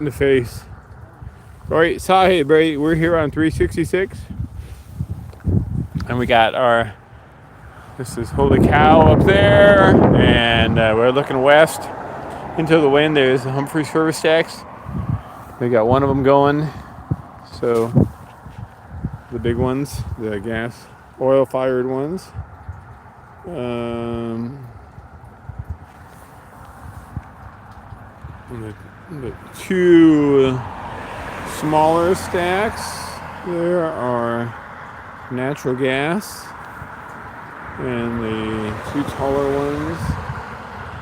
in the face. All right, so hey, Brady, we're here on 366, and we got our. This is Holy Cow up there, and we're looking west into the wind. There's the Humphrey service stacks. We got one of them going. So the big ones, the gas, oil-fired ones. The two smaller stacks there are natural gas, and the two taller ones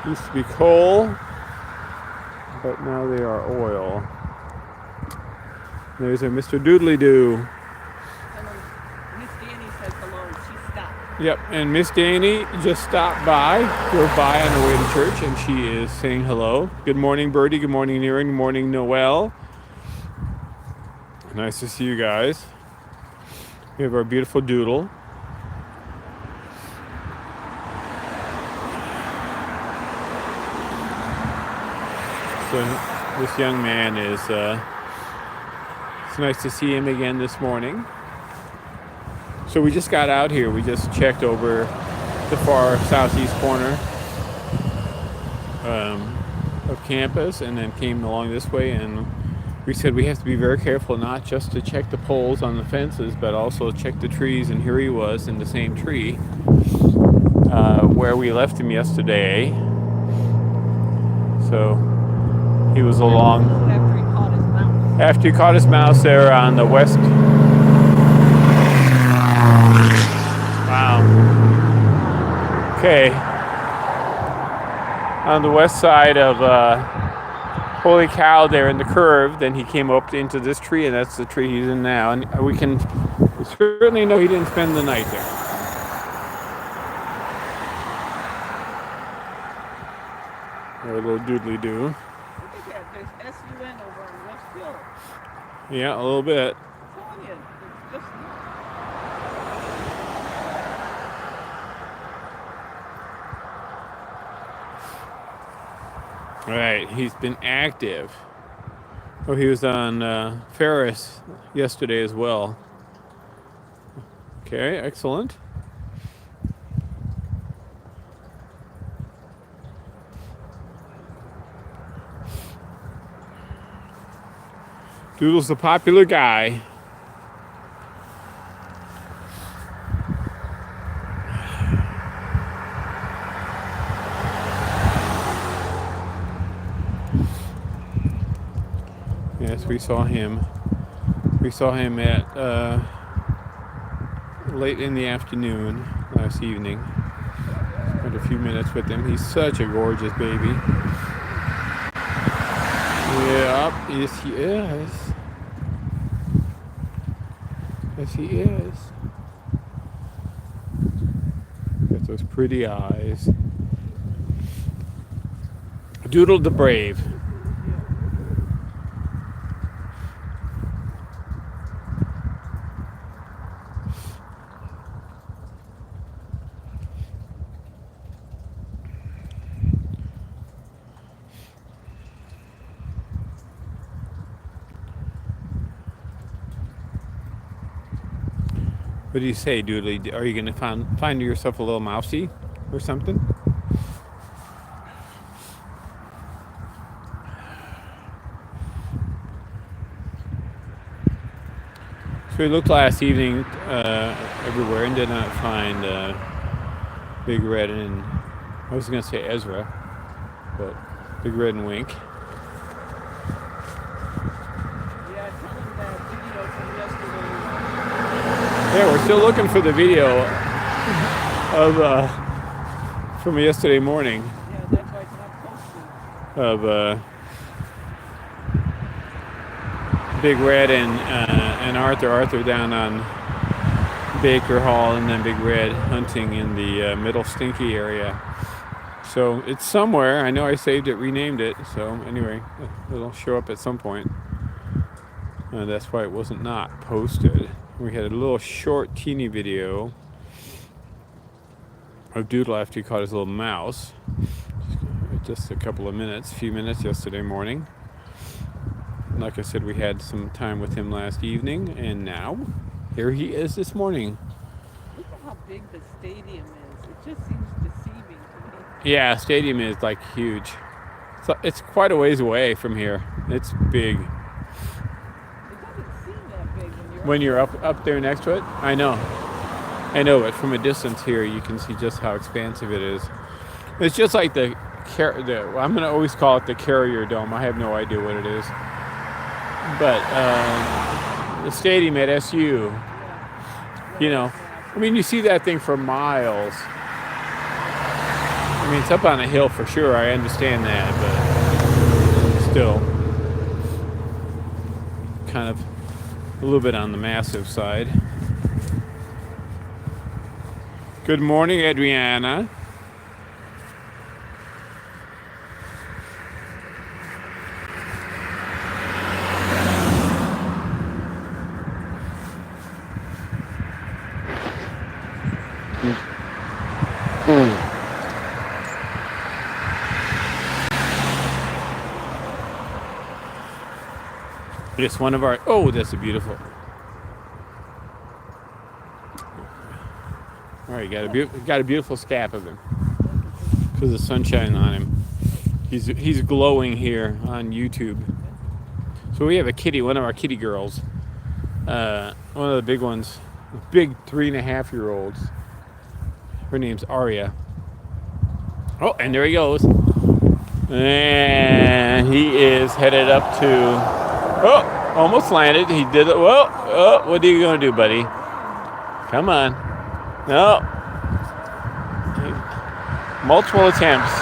used to be coal, but now they are oil. There's a Mr. Doodly-doo. Miss Danny says hello. She stopped. Yep, and Miss Danny just stopped by, drove by on her way to church, and she is saying hello. Good morning, Birdie. Good morning, Neering. Good morning, Noel. Nice to see you guys. We have our beautiful Doodle. So this young man is, it's nice to see him again this morning. So we just got out here. We just checked over the far southeast corner of campus and then came along this way, and we said we have to be very careful not just to check the poles on the fences, but also check the trees. And here he was in the same tree where we left him yesterday. So he was along after he caught his mouse there on the west. Wow. Okay. On the west side of Holy Cow there in the curve, then he came up into this tree, and that's the tree he's in now. And we can certainly know he didn't spend the night there. Or a little doodly-doo. Look at that. There's SUN over on West Hill. Yeah, a little bit. I'm telling you, it's just All right, he's been active. Oh, he was on Ferris yesterday as well. Okay, excellent. Doodle's a popular guy. Yes, we saw him. We saw him at late in the afternoon last evening. Spent a few minutes with him. He's such a gorgeous baby. Yep, yes he is. Yes he is. Got those pretty eyes. Doodle the Brave. What do you say, Doodly? Are you going to find yourself a little mousey or something? So we looked last evening everywhere and did not find Big Red and, I was going to say Ezra, but Big Red and Wink. yeah, tell him that video from yesterday. Yeah, we're still looking for the video of from yesterday morning. Yeah, that's why it's not posted. Of Big Red and Arthur down on Baker Hall, and then Big Red hunting in the Middle Stinky area. So it's somewhere. I know I saved it, renamed it. So anyway, it'll show up at some point. That's why it wasn't not posted. We had a little short, teeny video of Doodle after he caught his little mouse. Just a few minutes yesterday morning. like I said, we had some time with him last evening, and now here he is this morning. Look at how big the stadium is. It just seems deceiving to me. Yeah, stadium is like huge. It's quite a ways away from here. It's big. It doesn't seem that big When you're up there next to it, I know, but from a distance here, you can see just how expansive it is. It's just like I'm gonna always call it the Carrier Dome. I have no idea what it is, but the stadium at SU. You know, I mean, you see that thing for miles. I mean, it's up on a hill for sure. I understand that, but still, kind of a little bit on the massive side. Good morning, Adriana. It's one of our. Oh, that's a beautiful. All right, got a beautiful scap of him because the sunshine on him. He's glowing here on YouTube. So we have a kitty, one of our kitty girls, one of the big ones, big 3.5-year-olds. Her name's Aria. Oh, and there he goes, and he is headed up to. Oh, almost landed. He did it. Well, oh, what are you going to do, buddy? Come on. No. Multiple attempts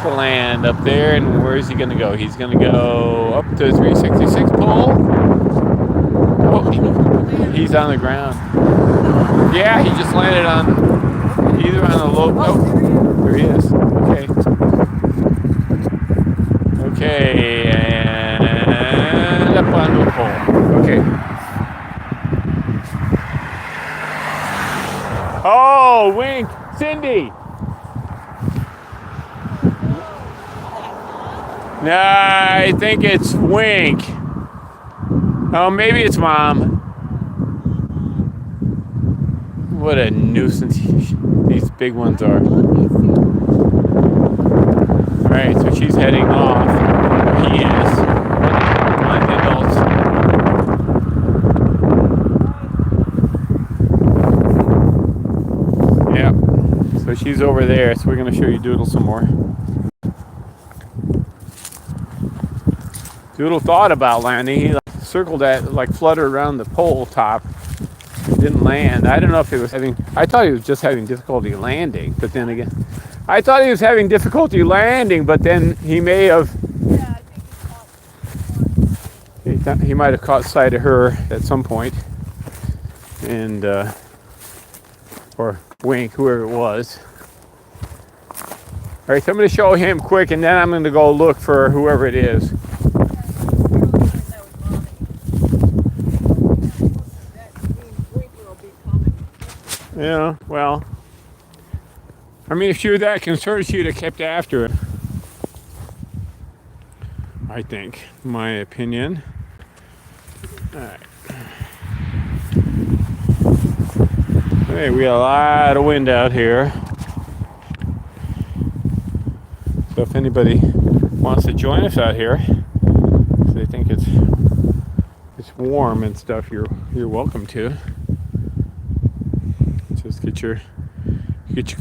to land up there, and where is he going to go? He's going to go up to the 366 pole. Oh, he's on the ground. Yeah, he just landed on either on the low. Oh, there he is. Okay, and up onto a pole. Okay. Oh, wink, Cindy. Nah, I think it's Wink. Oh, maybe it's Mom. What a nuisance these big ones are. All right, so she's heading off. He is. Blind adults. Yep. So she's over there. So we're going to show you Doodle some more. Doodle thought about landing. He circled that, fluttered around the pole top. Didn't land. I don't know if he was having. I thought he was just having difficulty landing. But then again, I thought he was having difficulty landing. But then he may have. Yeah, I think he might have caught sight of her at some point, and or Wink, whoever it was. All right, so I'm going to show him quick, and then I'm going to go look for whoever it is. Yeah, well, I mean, if she were that concerned, she would have kept after it. I think, in my opinion. All right. Hey, we got a lot of wind out here. So if anybody wants to join us out here, if they think it's warm and stuff, you're welcome to. Just get your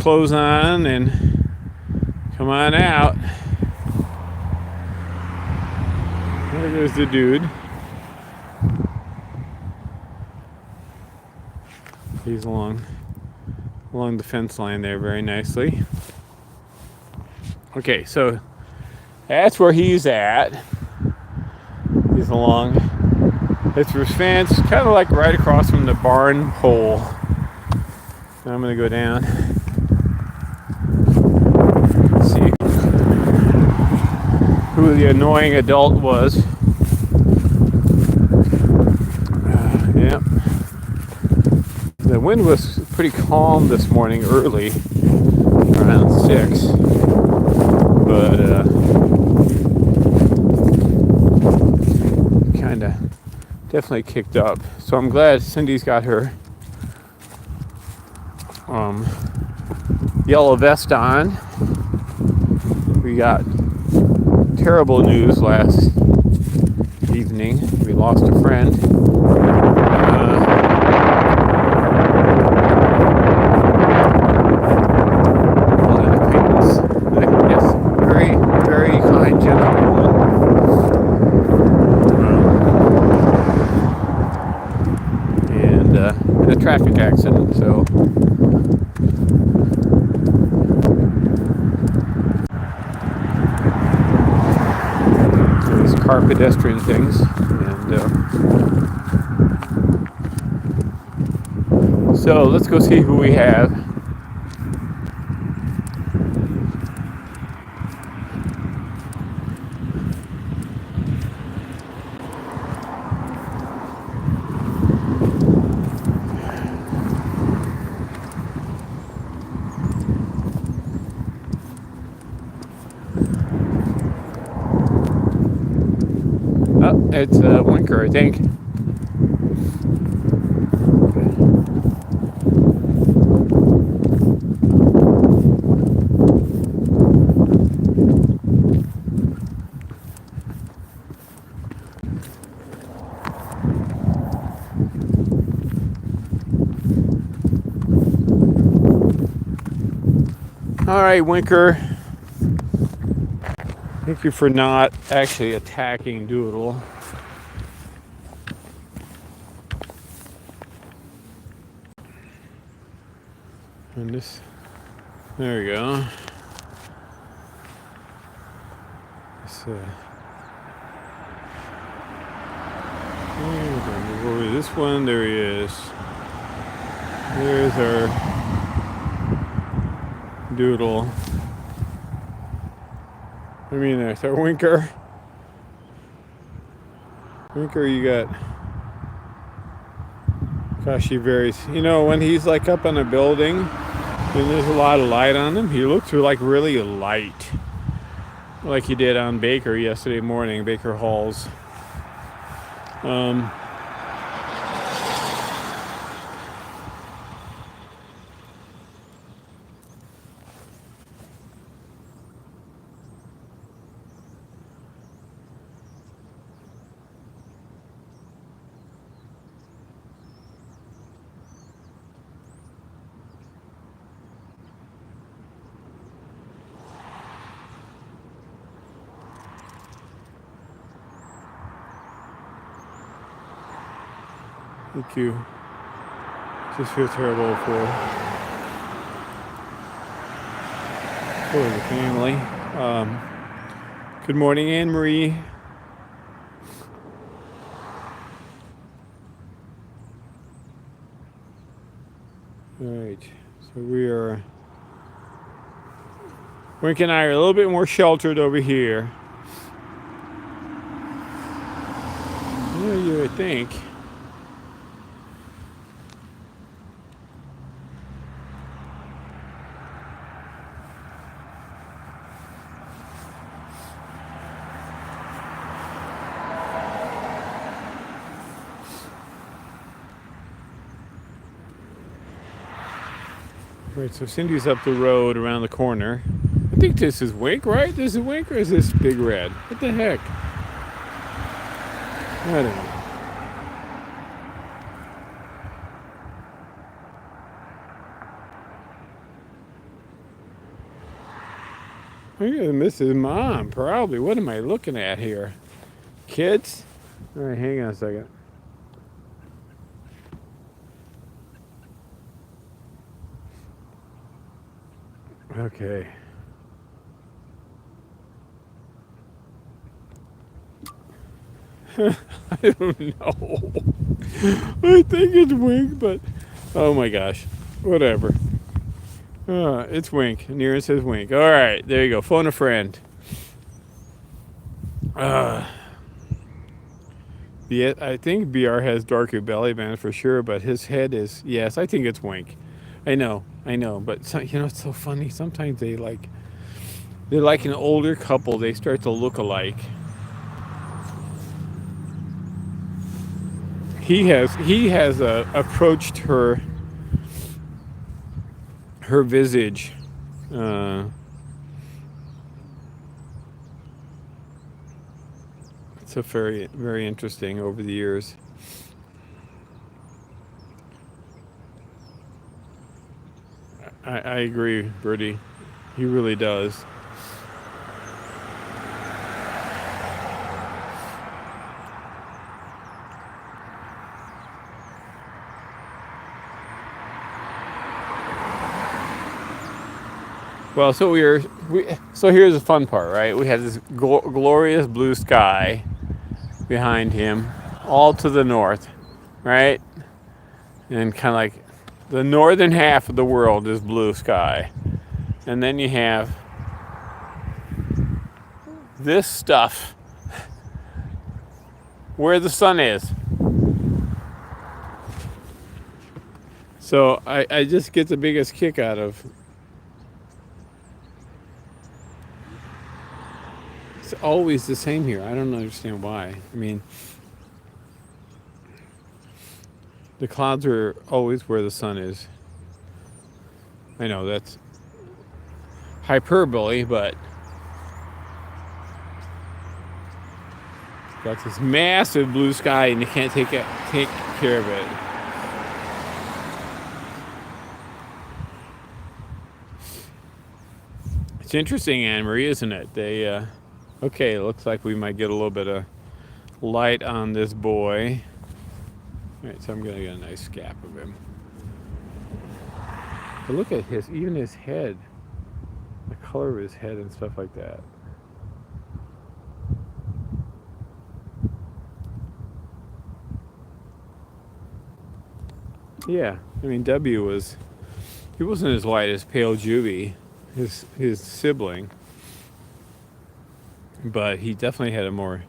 clothes on and come on out. There goes the dude. He's along the fence line there very nicely. Okay, so that's where he's at. He's along. It's his fence, kind of like right across from the barn pole. I'm going to go down. Let's see who the annoying adult was. Yep. The wind was pretty calm this morning early, around 6. But kind of definitely kicked up. So I'm glad Cindy's got her yellow vest on. We got terrible news last evening. We lost a friend. Yes, very, very kind gentleman. And in a traffic accident, so. These car pedestrian things. And so let's go see who we have. Oh, it's Winker, I think. All right, Winker. Thank you for not actually attacking Doodle. And this, there we go. Move over this one. There he is. There's our Doodle. I mean, there's our Winker. Winker, you got. Gosh, he varies. You know, when he's like up on a building and there's a lot of light on him, he looks like really light. Like he did on Baker yesterday morning, Baker Halls. Thank you. Just feel terrible for the family. Good morning, Anne Marie. All right, so we are. Wink and I are a little bit more sheltered over here. Yeah, you would think. Right, so Cindy's up the road around the corner. I think this is Wink, right? This is Wink, or is this Big Red? What the heck? I don't know. I'm gonna miss his mom, probably. What am I looking at here? Kids? All right, hang on a second. Okay. I don't know. I think it's Wink, but oh my gosh. Whatever. It's Wink. Near says Wink. All right, there you go. Phone a friend. Yeah, I think BR has darker belly band for sure, but his head is, yes, I think it's Wink. I know, but it's so funny. Sometimes they're like an older couple. They start to look alike. he has approached her visage. It's a very very interesting over the years. I agree, Bertie. He really does. Well, so so here's the fun part, right? We had this glorious blue sky behind him, all to the north, right? And kind of like the northern half of the world is blue sky. And then you have this stuff where the sun is. So I just get the biggest kick out of it's always the same here. I don't understand why. I mean, the clouds are always where the sun is. I know that's hyperbole, but got this massive blue sky and you can't take care of it. It's interesting, Anne Marie, isn't it? They okay, it looks like we might get a little bit of light on this boy. All right, so I'm gonna get a nice scap of him. But look at even his head, the color of his head and stuff like that. Yeah, I mean he wasn't as white as Pale Juby, his sibling, but he definitely had a more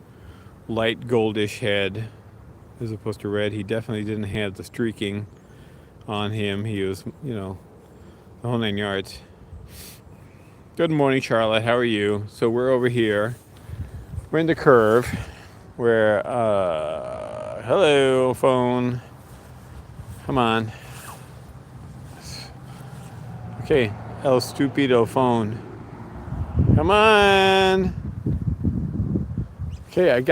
light goldish head as opposed to red. He definitely didn't have the streaking on him. He was, the whole 9 yards. Good morning, Charlotte. How are you? So we're over here. We're in the curve where, hello, phone. Come on. Okay, El Stupido phone. Come on. Okay,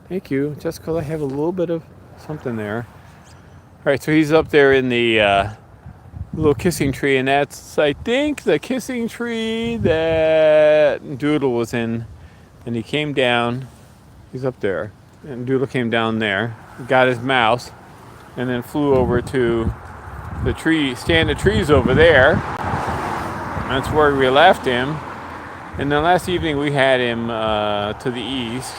thank you. Just because I have a little bit of something there. All right, so he's up there in the little kissing tree, and that's, I think, the kissing tree that Doodle was in. And he came down. He's up there. And Doodle came down there, got his mouse, and then flew over to the stand of trees over there. That's where we left him. And then last evening we had him to the east,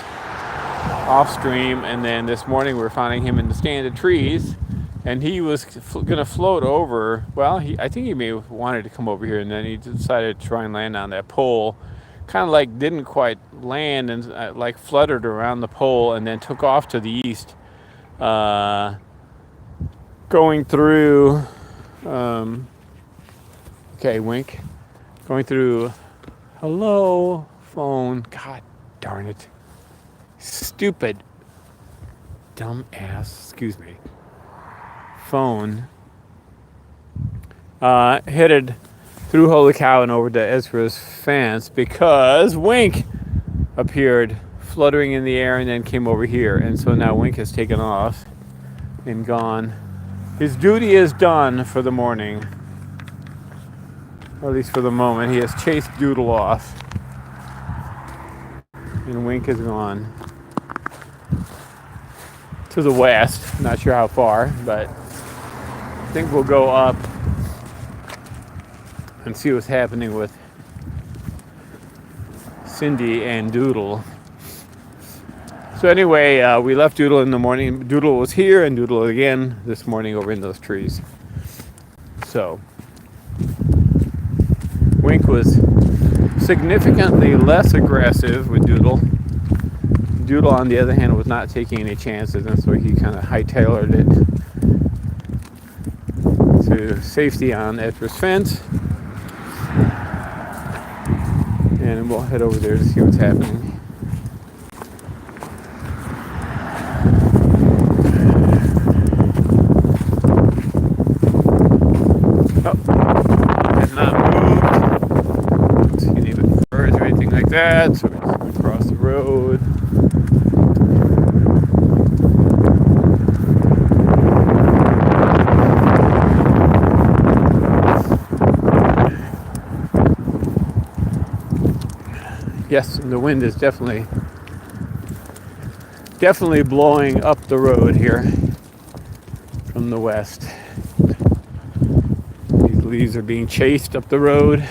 off stream, and then this morning we're finding him in the stand of trees, and he was going to float over. Well, I think he may have wanted to come over here, and then he decided to try and land on that pole. Kind of like didn't quite land and like fluttered around the pole, and then took off to the east, going through. Okay, wink. Going through. Hello, phone. God darn it. Stupid. Dumb ass. Excuse me. Phone. Headed through Holy Cow and over to Ezra's fence because Wink appeared fluttering in the air and then came over here. And so now Wink has taken off and gone. His duty is done for the morning. Or at least for the moment. He has chased Doodle off. And Wink is gone. To the west. Not sure how far, but I think we'll go up and see what's happening with Cindy and Doodle. So anyway, we left Doodle in the morning. Doodle was here and Doodle again this morning over in those trees. So Wink was significantly less aggressive with Doodle. Doodle, on the other hand, was not taking any chances, and so he kind of hightailered it to safety on Ezra's fence. And we'll head over there to see what's happening. that. So we just across the road. Yes, and the wind is definitely blowing up the road here from the west. These leaves are being chased up the road.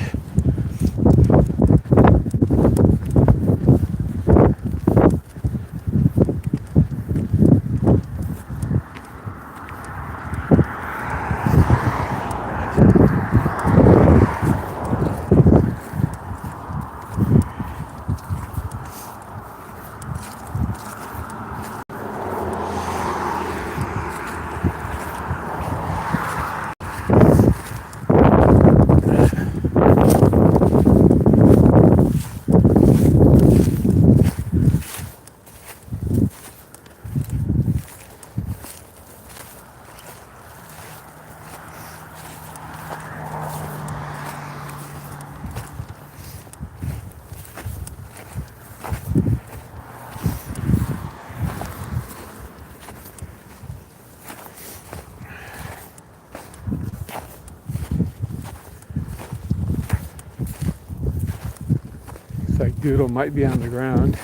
Looks like Doodle might be on the ground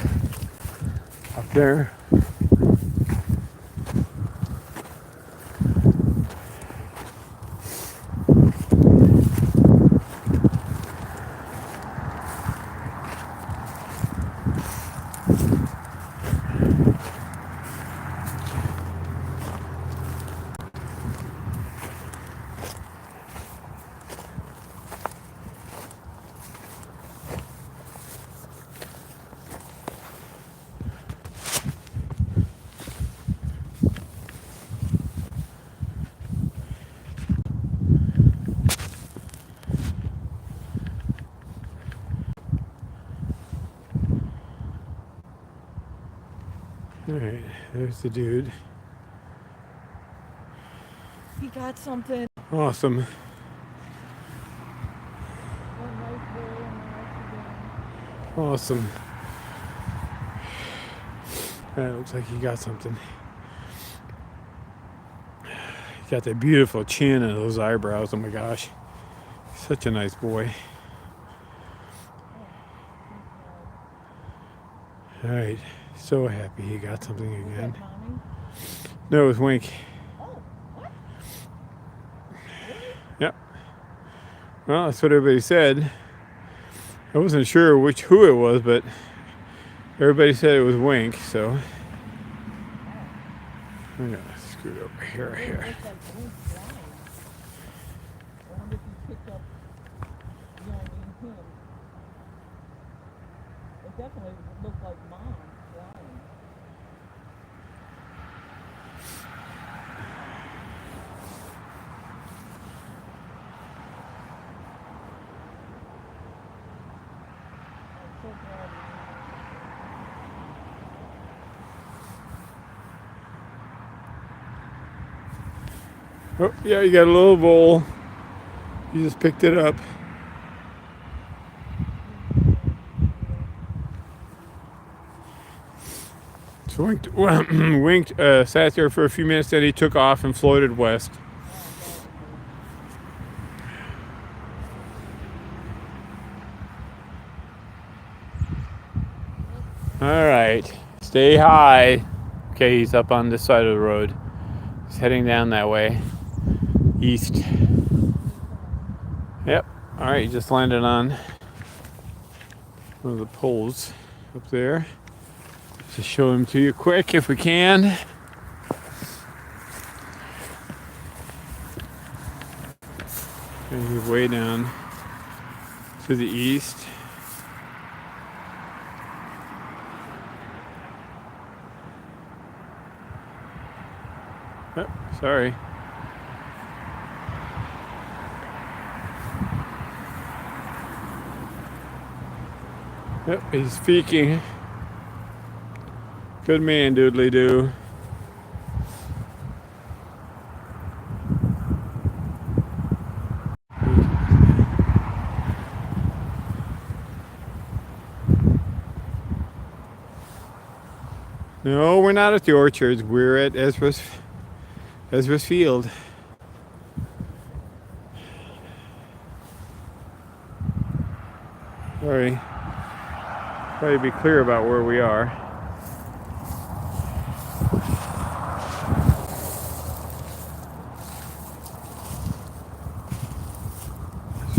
up there. All right, there's the dude. He got something. Awesome. Awesome. That looks like he got something. He's got that beautiful chin and those eyebrows. Oh my gosh. Such a nice boy. All right. So happy he got something again. No, it was Wink. Oh, what? Yep. Well, that's what everybody said. I wasn't sure who it was, but everybody said it was Wink, so I'm gonna scoot over here. I wonder if he picked up, him. It definitely looked like mom flying. I'm so glad. Oh, yeah, you got a little bowl. You just picked it up. So Wink sat there for a few minutes, then he took off and floated west. All right, stay high. Okay, he's up on this side of the road. He's heading down that way, east. Yep. All right, he just landed on one of the poles up there. Just show him to you quick if we can. And he's way down to the east. Oh, sorry. Yep, he's speaking. Good man, doodly doo. No, we're not at the orchards. We're at Ezra's Field. Sorry. Try to be clear about where we are.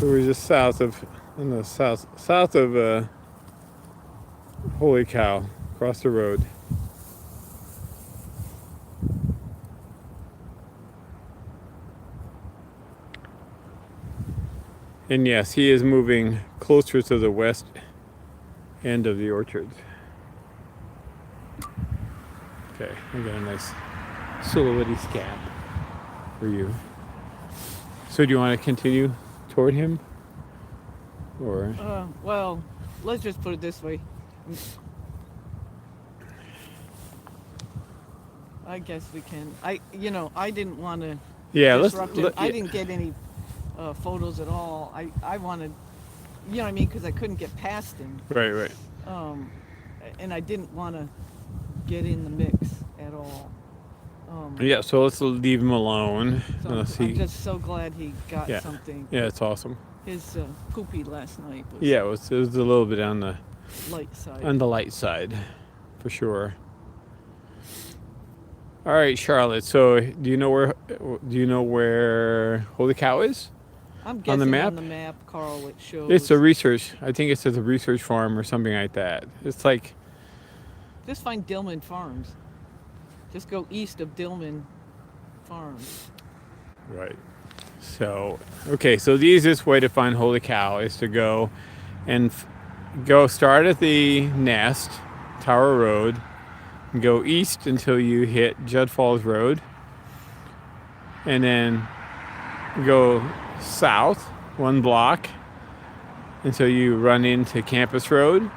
So we're just south of Holy Cow, across the road. And yes, he is moving closer to the west end of the orchards. Okay, I got a nice silhouette scab for you. So do you want to continue toward him? Or Well, let's just put it this way. I guess we can. I didn't want to disrupt him. I didn't get any photos at all. I wanted, you know what I mean, because I couldn't get past him. Right. And I didn't want to get in the mix at all. Yeah, so let's leave him alone. So I'm just so glad he got something. Yeah, it's awesome. His poopy last night was it was a little bit on the light side. On the light side, for sure. All right, Charlotte. So, do you know where Holy Cow is? I'm guessing on the map, Karel, it shows. It's a research. I think it says a research farm or something like that. It's like. Just find Dillman Farms. Just go east of Dillman Farms. Right. So, okay. So the easiest way to find Holy Cow is to go and start at the nest, Tower Road. Go east until you hit Judd Falls Road, and then go south 1 block until you run into Campus Road,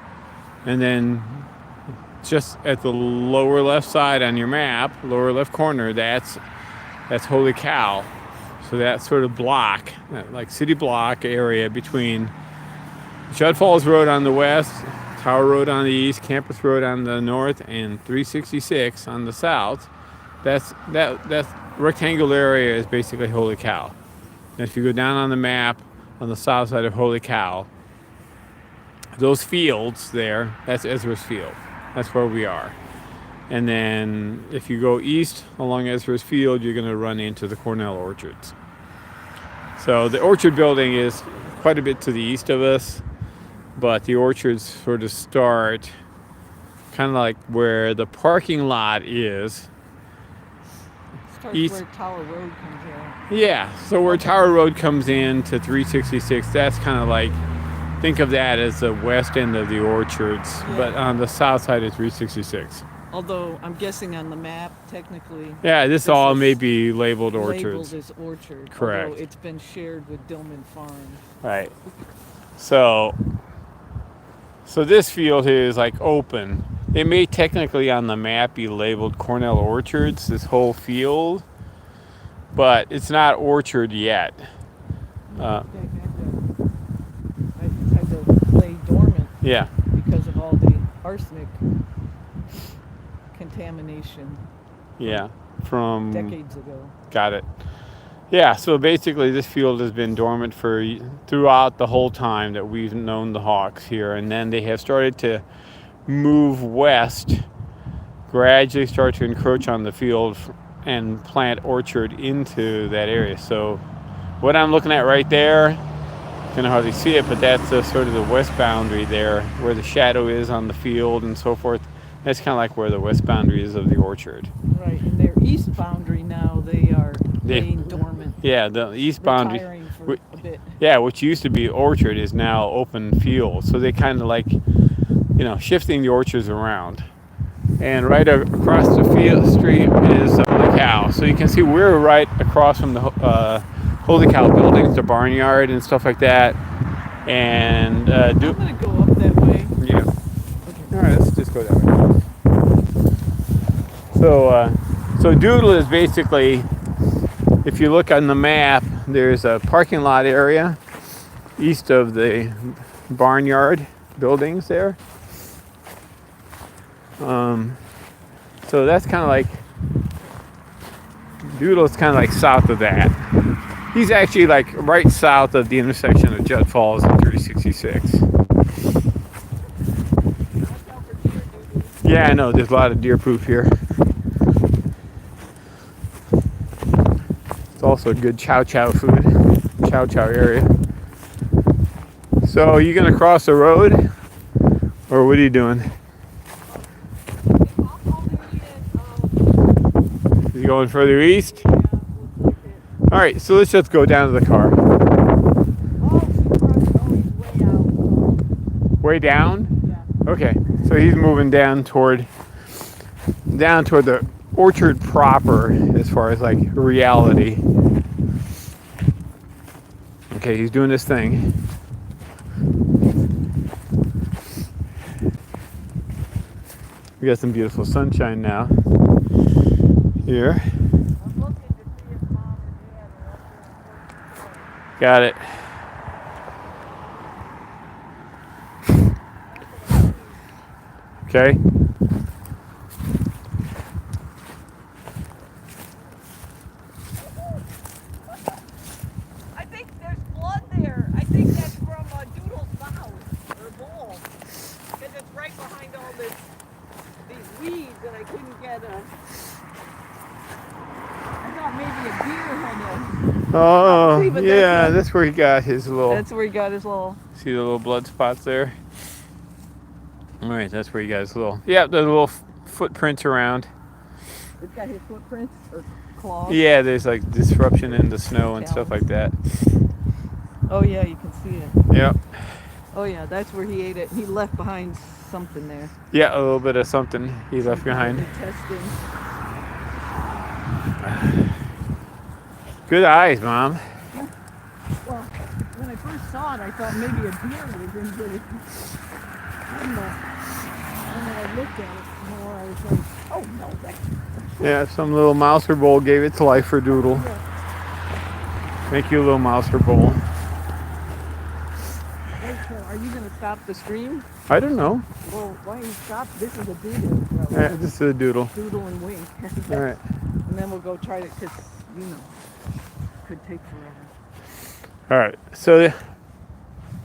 and then just at the lower left side on your map, lower left corner, that's Holy Cow. So that sort of block, like city block area between Judd Falls Road on the west, Tower Road on the east, Campus Road on the north, and 366 on the south. That rectangular area is basically Holy Cow. And if you go down on the map on the south side of Holy Cow, those fields there, that's Ezra's Field. That's where we are. And then if you go east along Ezra's Field, you're going to run into the Cornell Orchards. So the orchard building is quite a bit to the east of us. But the orchards sort of start kind of like where the parking lot is. Starts where Tower Road comes in. Yeah, so where Tower Road comes in to 366, that's kind of like, think of that as the west end of the orchards, but on the south side of 366. Although I'm guessing on the map, technically. Yeah, this all may be labeled orchards. Labeled as orchard. Correct. Although it's been shared with Dillman Farms. Right. So this field here is like open. It may technically on the map be labeled Cornell Orchards, this whole field, but it's not orchard yet. It had to lay dormant. Yeah. Because of all the arsenic contamination. Yeah. From decades ago. Got it. Yeah, so basically this field has been dormant throughout the whole time that we've known the HAWKS here, and then they have started to move west, gradually start to encroach on the field and plant orchard into that area. So what I'm looking at right there, you can hardly see it, but that's sort of the west boundary there, where the shadow is on the field and so forth. That's kind of like where the west boundary is of the orchard. Right, and their east boundary now, they are laying dormant. Yeah, the east boundary. Retiring for a bit. Yeah, which used to be orchard is now open field. So they kind of like, shifting the orchards around. And right across the street is Holy Cow. So you can see we're right across from the Holy Cow buildings, the barnyard and stuff like that. And I'm going to go up that way. Yeah. Okay. All right, let's just go that way. So Doodle is basically, if you look on the map, there's a parking lot area east of the barnyard buildings there. So that's kind of like, Doodle's kind of like south of that. He's actually like right south of the intersection of Judd Falls and 366. Yeah, I know. There's a lot of deer poop here. It's also a good chow chow food. Chow chow area. So are you going to cross the road? Or what are you doing? Is he going further east? Alright, so let's just go down to the car. Way down? Yeah. Okay, so he's moving down toward the orchard proper as far as like reality. Okay, he's doing this thing. We got some beautiful sunshine now. Here. Got it. Okay. I think there's blood there. I think that's from Doodle's mouth or bowl. Because it's right behind all these weeds that I couldn't get I thought maybe a deer had Oh, yeah, that's that's where he got his little. That's where he got his little. See the little blood spots there? All right, that's where he got his little. Yeah, the little footprints around. It's got his footprints or claws. Yeah, there's like disruption in the snow and stuff like that. Oh yeah, you can see it. Yep. Oh yeah, that's where he ate it. He left behind something there. Yeah, a little bit of something he left behind. Testing. Good eyes, Mom. Well, when I first saw it, I thought maybe a deer was in it. And when I looked at it more, I was like, oh no, that's... Yeah, some little mouser bowl gave its life for Doodle. Thank you, little mouser bowl. Hey, so are you going to stop the stream? I don't know. Well, why don't you stop? This is a doodle. Yeah, this is a doodle. Doodle and wink. All right. And then we'll go try it because, you know, it could take forever. All right. So,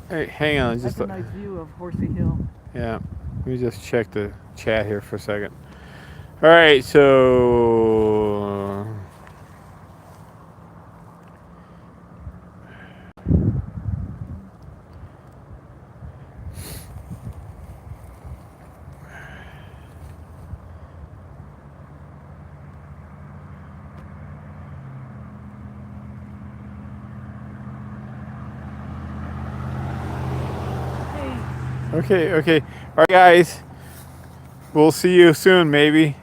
hey, hang on. That's a nice view of Horsey Hill. Yeah. Let me just check the chat here for a second. All right. So. Okay. All right, guys. We'll see you soon, maybe.